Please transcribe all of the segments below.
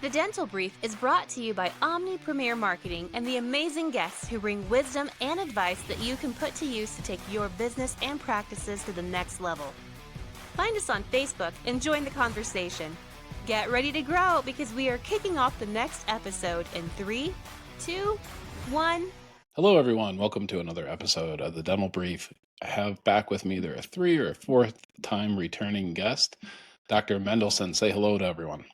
The Dental Brief is brought to you by Omni Premier Marketing and the amazing guests who bring wisdom and advice that you can put to use to take your business and practices to the next level. Find us on Facebook and join the conversation. Get ready to grow because we are kicking off the next episode in 3, 2, 1. Hello, everyone. Welcome to another episode of the Dental Brief. I have back with me either a 3rd or 4th time returning guest, Dr. Mendelson. Say hello to everyone.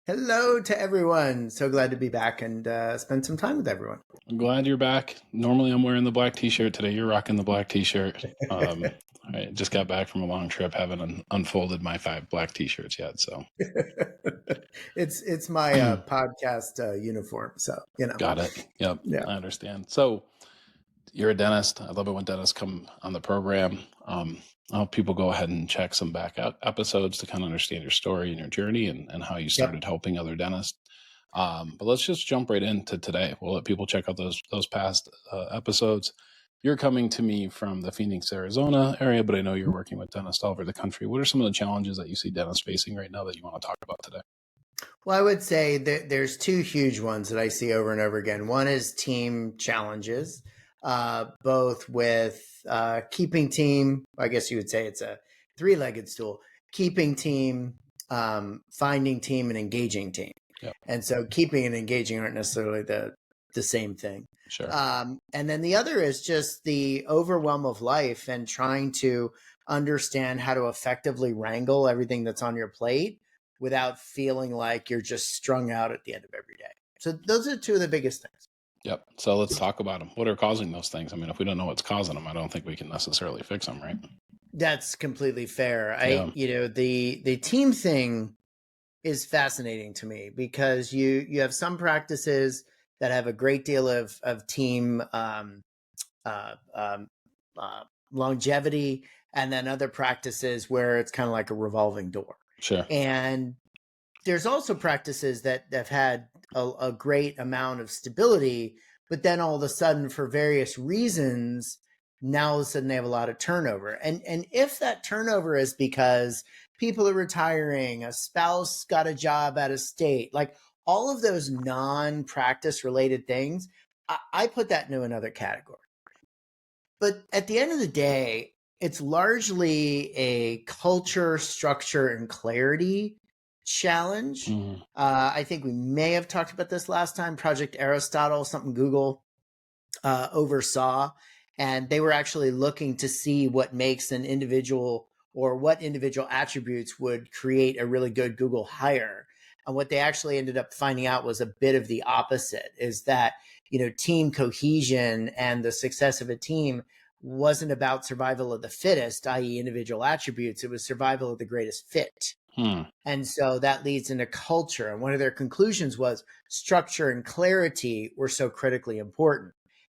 Hello to everyone. So glad to be back and spend some time with everyone. I'm glad you're back. Normally I'm wearing the black t-shirt. Today you're rocking the black t-shirt. I just got back from a long trip, haven't unfolded my 5 black t-shirts yet. So it's my podcast uniform. So, Got it. Yep. Yeah. I understand. So you're a dentist. I love it when dentists come on the program. I'll have people go ahead and check some back out episodes to kind of understand your story and your journey and how you started helping other dentists. But let's just jump right into today. We'll let people check out those past episodes. You're coming to me from the Phoenix, Arizona area, but I know you're working with dentists all over the country. What are some of the challenges that you see dentists facing right now that you want to talk about today? Well, I would say that there's 2 huge ones that I see over and over again. One is team challenges, both with keeping team. I guess you would say it's a 3-legged stool: keeping team, finding team, and engaging team. Yep. And so keeping and engaging aren't necessarily the same thing. Sure. And then the other is just the overwhelm of life and trying to understand how to effectively wrangle everything that's on your plate without feeling like you're just strung out at the end of every day. So those are 2 of the biggest things. Yep. So let's talk about them. What are causing those things? I mean, if we don't know what's causing them, I don't think we can necessarily fix them, right? That's completely fair. Yeah. The team thing is fascinating to me because you have some practices that have a great deal of team longevity, and then other practices where it's kind of like a revolving door. Sure. And there's also practices that have had a great amount of stability, but then all of a sudden, for various reasons, now all of a sudden they have a lot of turnover. And if that turnover is because people are retiring, a spouse got a job out of state, like all of those non-practice related things, I put that into another category. But at the end of the day, it's largely a culture, structure, and clarity challenge. Mm-hmm. I think we may have talked about this last time. Project Aristotle, something Google oversaw, and they were actually looking to see what makes an individual or what individual attributes would create a really good Google hire. And what they actually ended up finding out was a bit of the opposite, is that, team cohesion and the success of a team wasn't about survival of the fittest, i.e. individual attributes. It was survival of the greatest fit. And so that leads into culture. And one of their conclusions was structure and clarity were so critically important.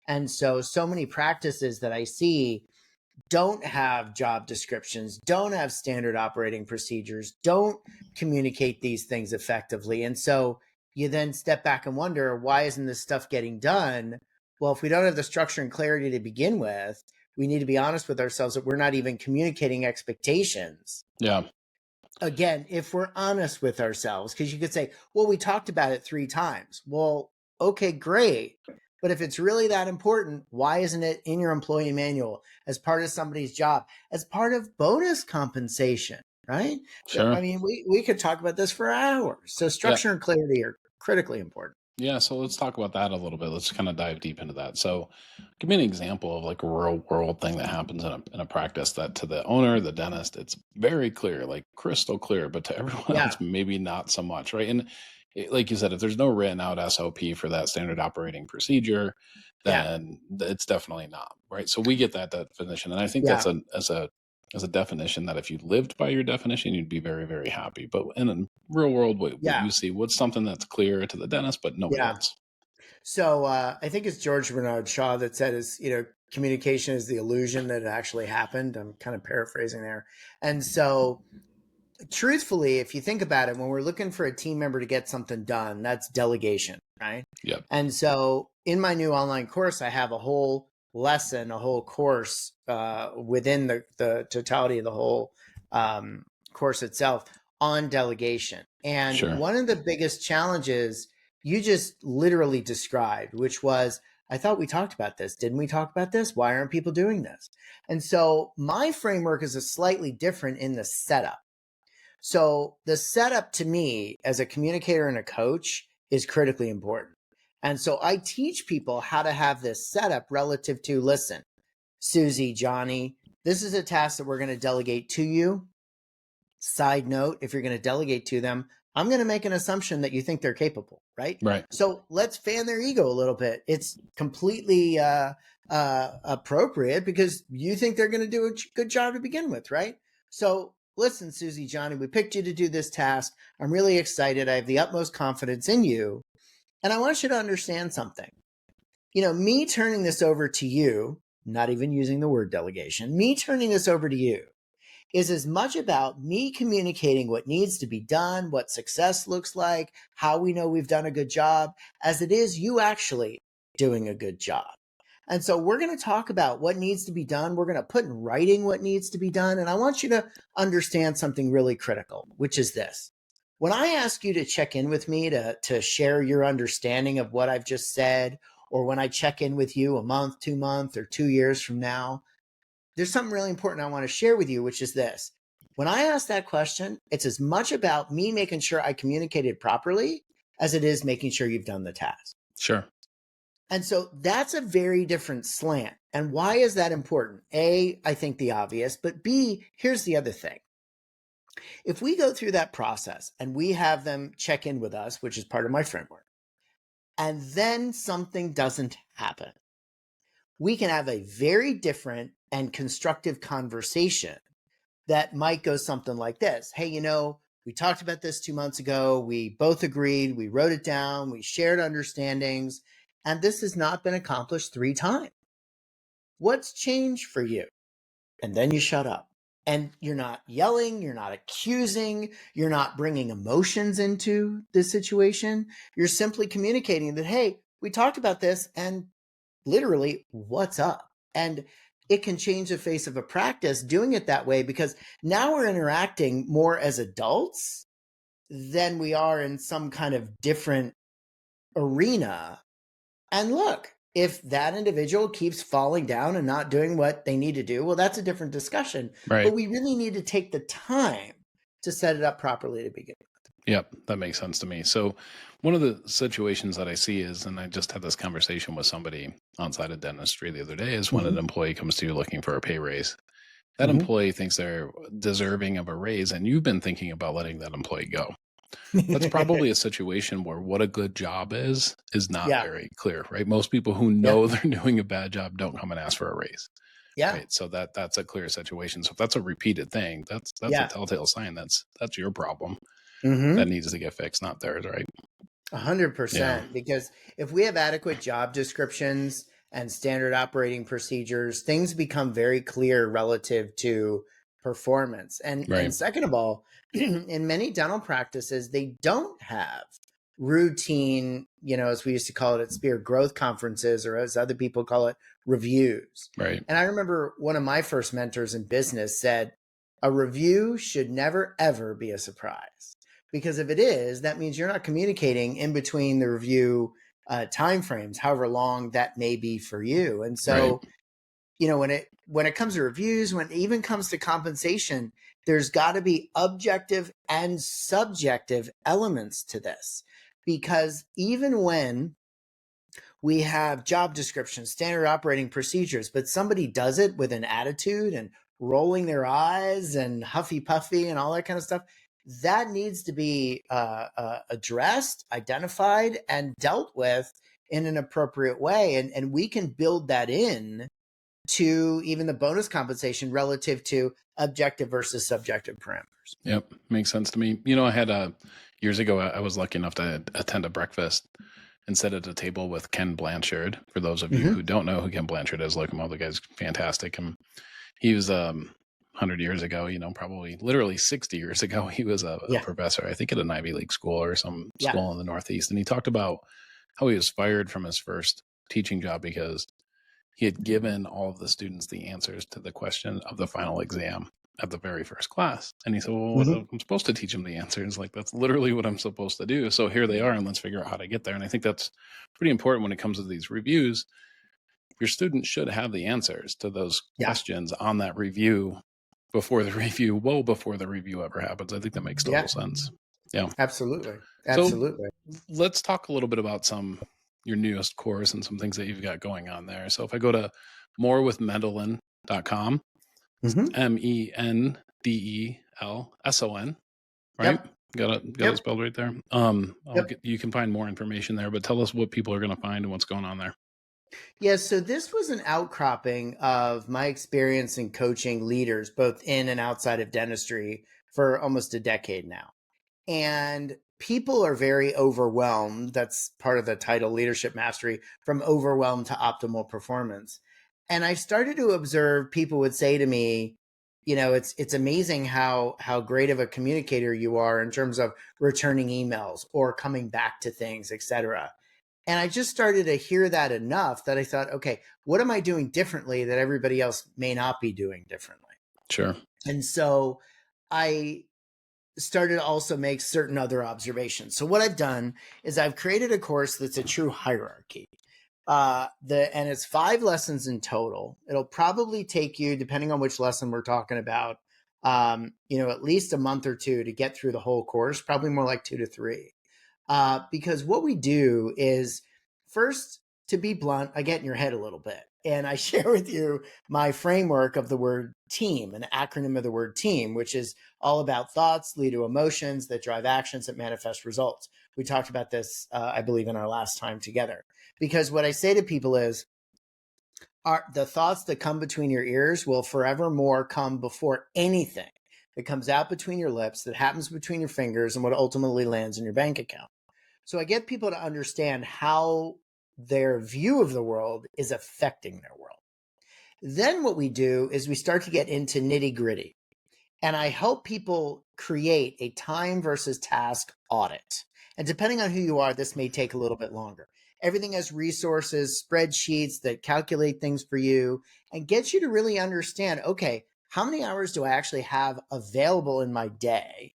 And so many practices that I see don't have job descriptions, don't have standard operating procedures, don't communicate these things effectively. And so you then step back and wonder, why isn't this stuff getting done? Well, if we don't have the structure and clarity to begin with, we need to be honest with ourselves that we're not even communicating expectations. Yeah. Again, if we're honest with ourselves, because you could say, well, we talked about it 3 times. Well, okay, great. But if it's really that important, why isn't it in your employee manual as part of somebody's job, as part of bonus compensation, right? Sure. I mean, we could talk about this for hours. So structure and clarity are critically important. Yeah, so let's talk about that a little bit. Let's kind of dive deep into that. So give me an example of like a real world thing that happens in a practice that to the owner, the dentist, it's very clear, like crystal clear, but to everyone else, maybe not so much, right? And like you said, if there's no written out SOP for that standard operating procedure, then it's definitely not, right? So we get that definition. And I think that's as a definition that if you lived by your definition, you'd be very, very happy. But in a real world, what you see, what's something that's clear to the dentist, but nobody else? So I think it's George Bernard Shaw that said, communication is the illusion that it actually happened. I'm kind of paraphrasing there. And so truthfully, if you think about it, when we're looking for a team member to get something done, that's delegation, right? Yep. And so in my new online course, I have a whole lesson, a whole course within the totality of the whole course itself on delegation. And Sure. one of the biggest challenges you just literally described, which was, I thought we talked about this. Didn't we talk about this? Why aren't people doing this? And so my framework is a slightly different in the setup. So the setup to me as a communicator and a coach is critically important. And so I teach people how to have this setup relative to, listen, Susie, Johnny, this is a task that we're going to delegate to you. Side note, if you're going to delegate to them, I'm going to make an assumption that you think they're capable, right? Right. So let's fan their ego a little bit. It's completely appropriate because you think they're going to do a good job to begin with, right? So listen, Susie, Johnny, we picked you to do this task. I'm really excited. I have the utmost confidence in you. And I want you to understand something. Me turning this over to you, not even using the word delegation, me turning this over to you is as much about me communicating what needs to be done, what success looks like, how we know we've done a good job, as it is you actually doing a good job. And so we're going to talk about what needs to be done. We're going to put in writing what needs to be done. And I want you to understand something really critical, which is this. When I ask you to check in with me to share your understanding of what I've just said, or when I check in with you a month, 2 months, or 2 years from now, there's something really important I want to share with you, which is this. When I ask that question, it's as much about me making sure I communicated properly as it is making sure you've done the task. Sure. And so that's a very different slant. And why is that important? A, I think the obvious, but B, here's the other thing. If we go through that process and we have them check in with us, which is part of my framework, and then something doesn't happen, we can have a very different and constructive conversation that might go something like this. Hey, we talked about this 2 months ago. We both agreed. We wrote it down. We shared understandings. And this has not been accomplished 3 times. What's changed for you? And then you shut up. And you're not yelling. You're not accusing. You're not bringing emotions into this situation. You're simply communicating that, hey, we talked about this and literally, what's up? And it can change the face of a practice doing it that way, because now we're interacting more as adults than we are in some kind of different arena. And look, if that individual keeps falling down and not doing what they need to do, well, that's a different discussion. Right. But we really need to take the time to set it up properly to begin. Yep, that makes sense to me. So, one of the situations that I see is, and I just had this conversation with somebody outside of dentistry the other day, is when an Mm-hmm. employee comes to you looking for a pay raise. That Mm-hmm. employee thinks they're deserving of a raise, and you've been thinking about letting that employee go. That's probably a situation where what a good job is not Yeah. very clear, right? Most people who Yeah. know they're doing a bad job don't come and ask for a raise. Yeah. Right. So that's a clear situation. So if that's a repeated thing, that's a Yeah. telltale sign. That's your problem Mm-hmm. that needs to get fixed, not theirs, right? 100%. Because if we have adequate job descriptions and standard operating procedures, things become very clear relative to performance. And Right. second of all, in many dental practices, they don't have routine, as we used to call it at Spear, growth conferences, or as other people call it, reviews. Right. And I remember one of my first mentors in business said, a review should never, ever be a surprise. Because if it is, that means you're not communicating in between the review timeframes, however long that may be for you. And so, Right. when it comes to reviews, when it even comes to compensation, there's got to be objective and subjective elements to this. Because even when we have job descriptions, standard operating procedures, but somebody does it with an attitude and rolling their eyes and huffy puffy and all that kind of stuff, that needs to be addressed, identified, and dealt with in an appropriate way. And we can build that in to even the bonus compensation relative to objective versus subjective parameters. Yep. Makes sense to me. I had years ago, I was lucky enough to attend a breakfast and sit at a table with Ken Blanchard. For those of you Mm-hmm. who don't know who Ken Blanchard is, look him up. The guy's fantastic. And he was 100 years ago, probably literally 60 years ago, he was a Yeah. professor, I think at an Ivy League school or some Yeah. school in the Northeast. And he talked about how he was fired from his first teaching job because he had given all of the students the answers to the question of the final exam. at the very first class. And he said, well, Mhm. I'm supposed to teach them the answers. Like, that's literally what I'm supposed to do. So here they are, and let's figure out how to get there. And I think that's pretty important when it comes to these reviews. Your students should have the answers to those Yeah. questions on that review before the review, well before the review ever happens. I think that makes total Yeah. sense. Yeah. Absolutely. So Absolutely. let's talk a little bit about your newest course and some things that you've got going on there. So if I go to morewithmendelson.com, Mhm. Mendelson, right? Yep. Got it Yep. spelled right there. Yep. You can find more information there, but tell us what people are going to find and what's going on there. Yeah, so this was an outcropping of my experience in coaching leaders, both in and outside of dentistry, for almost a decade now. And people are very overwhelmed. That's part of the title, Leadership Mastery, from overwhelmed to optimal performance. And I started to observe people would say to me, it's amazing how great of a communicator you are in terms of returning emails or coming back to things, etc. And I just started to hear that enough that I thought, okay, what am I doing differently that everybody else may not be doing differently? Sure. And so I started to also make certain other observations. So what I've done is I've created a course that's a true hierarchy. And it's 5 lessons in total. It'll probably take you, depending on which lesson we're talking about, at least a month or two to get through the whole course, probably more like 2 to 3. Because what we do is, first, to be blunt, I get in your head a little bit and I share with you my framework of the word team, an acronym of the word team, which is all about thoughts lead to emotions that drive actions that manifest results. We talked about this, I believe, in our last time together. Because what I say to people is, the thoughts that come between your ears will forevermore come before anything that comes out between your lips, that happens between your fingers, and what ultimately lands in your bank account. So I get people to understand how their view of the world is affecting their world. Then what we do is we start to get into nitty gritty. And I help people create a time versus task audit. And depending on who you are, this may take a little bit longer. Everything has resources, spreadsheets that calculate things for you and get you to really understand, okay, how many hours do I actually have available in my day?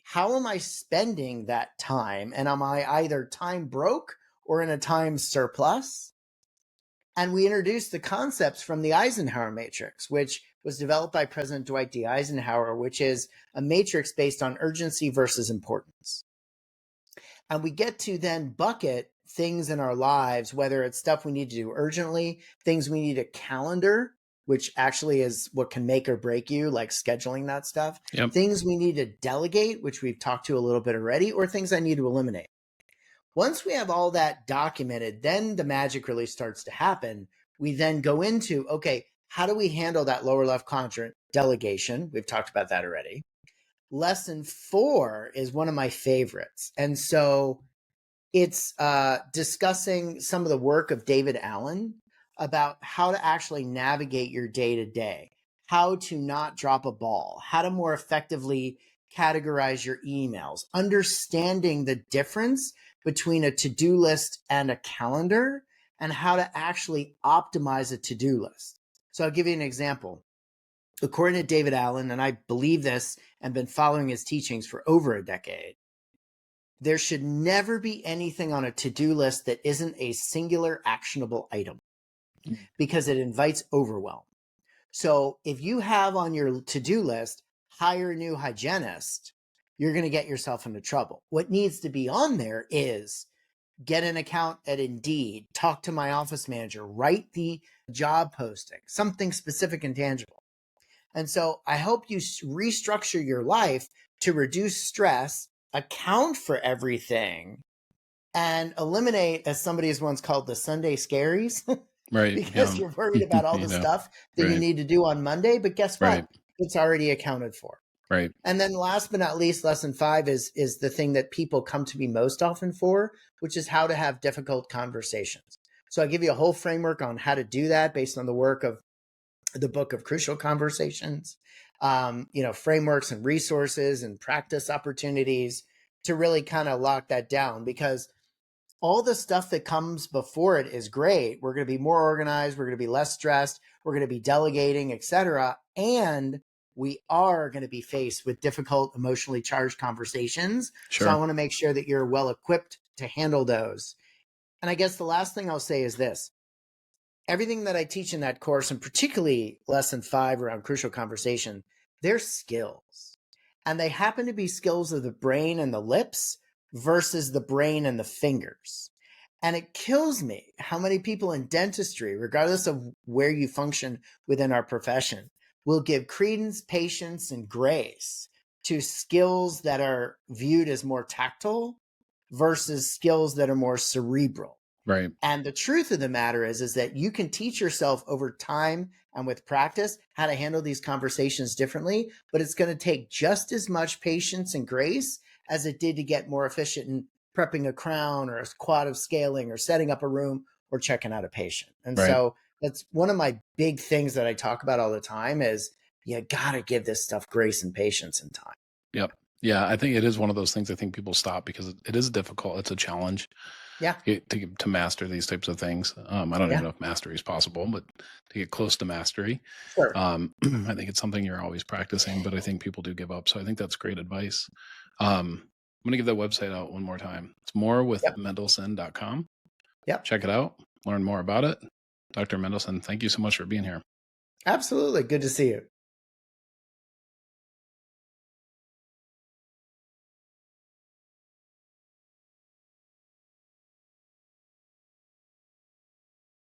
How am I spending that time? And am I either time broke or in a time surplus? And we introduced the concepts from the Eisenhower matrix, which was developed by President Dwight D. Eisenhower, which is a matrix based on urgency versus importance. And we get to then bucket things in our lives, whether it's stuff we need to do urgently, things we need a calendar, which actually is what can make or break you, like scheduling that stuff, Yep. things we need to delegate, which we've talked to a little bit already, or things I need to eliminate. Once we have all that documented, then the magic really starts to happen. We then go into, okay, how do we handle that lower left quadrant? Delegation. We've talked about that already. Lesson 4 is one of my favorites. And so it's discussing some of the work of David Allen about how to actually navigate your day to day, how to not drop a ball, how to more effectively categorize your emails, understanding the difference between a to-do list and a calendar, and how to actually optimize a to-do list. So I'll give you an example. According to David Allen, and I believe this and been following his teachings for over a decade, there should never be anything on a to-do list that isn't a singular actionable item because it invites overwhelm. So if you have on your to-do list, hire a new hygienist, you're going to get yourself into trouble. What needs to be on there is get an account at Indeed, talk to my office manager, write the job posting, something specific and tangible. And so I hope you restructure your life to reduce stress, account for everything, and eliminate, as somebody has once called, the Sunday scaries, Right. because Yeah. you're worried about all You the know. stuff that you Right. need to do on Monday. But guess Right. what? It's already accounted for. Right. And then last but not least, lesson 5 is the thing that people come to me most often for, which is how to have difficult conversations. So I give you a whole framework on how to do that based on the work of the book of Crucial Conversations, frameworks and resources and practice opportunities to really kind of lock that down, because all the stuff that comes before it is great. We're going to be more organized. We're going to be less stressed. We're going to be delegating, etc. And we are going to be faced with difficult, emotionally charged conversations. So I Sure. want to make sure that you're well equipped to handle those. And I guess the last thing I'll say is this: everything that I teach in that course, and particularly lesson 5 around crucial conversation, they're skills. And they happen to be skills of the brain and the lips versus the brain and the fingers. And it kills me how many people in dentistry, regardless of where you function within our profession, will give credence, patience, and grace to skills that are viewed as more tactile versus skills that are more cerebral. Right. And the truth of the matter is that you can teach yourself over time and with practice how to handle these conversations differently, but it's going to take just as much patience and grace as it did to get more efficient in prepping a crown or a quad of scaling or setting up a room or checking out a patient. And Right. so that's one of my big things that I talk about all the time is you got to give this stuff grace and patience and time. Yep. Yeah, I think it is one of those things I think people stop because it is difficult. It's a challenge Yeah. to master these types of things. I don't even Yeah. know if mastery is possible, but to get close to mastery, Sure. I think it's something you're always practicing, but I think people do give up. So I think that's great advice. I'm going to give that website out one more time. It's Yep. morewithmendelson.com. Yep. Check it out, learn more about it. Dr. Mendelson, thank you so much for being here. Absolutely. Good to see you.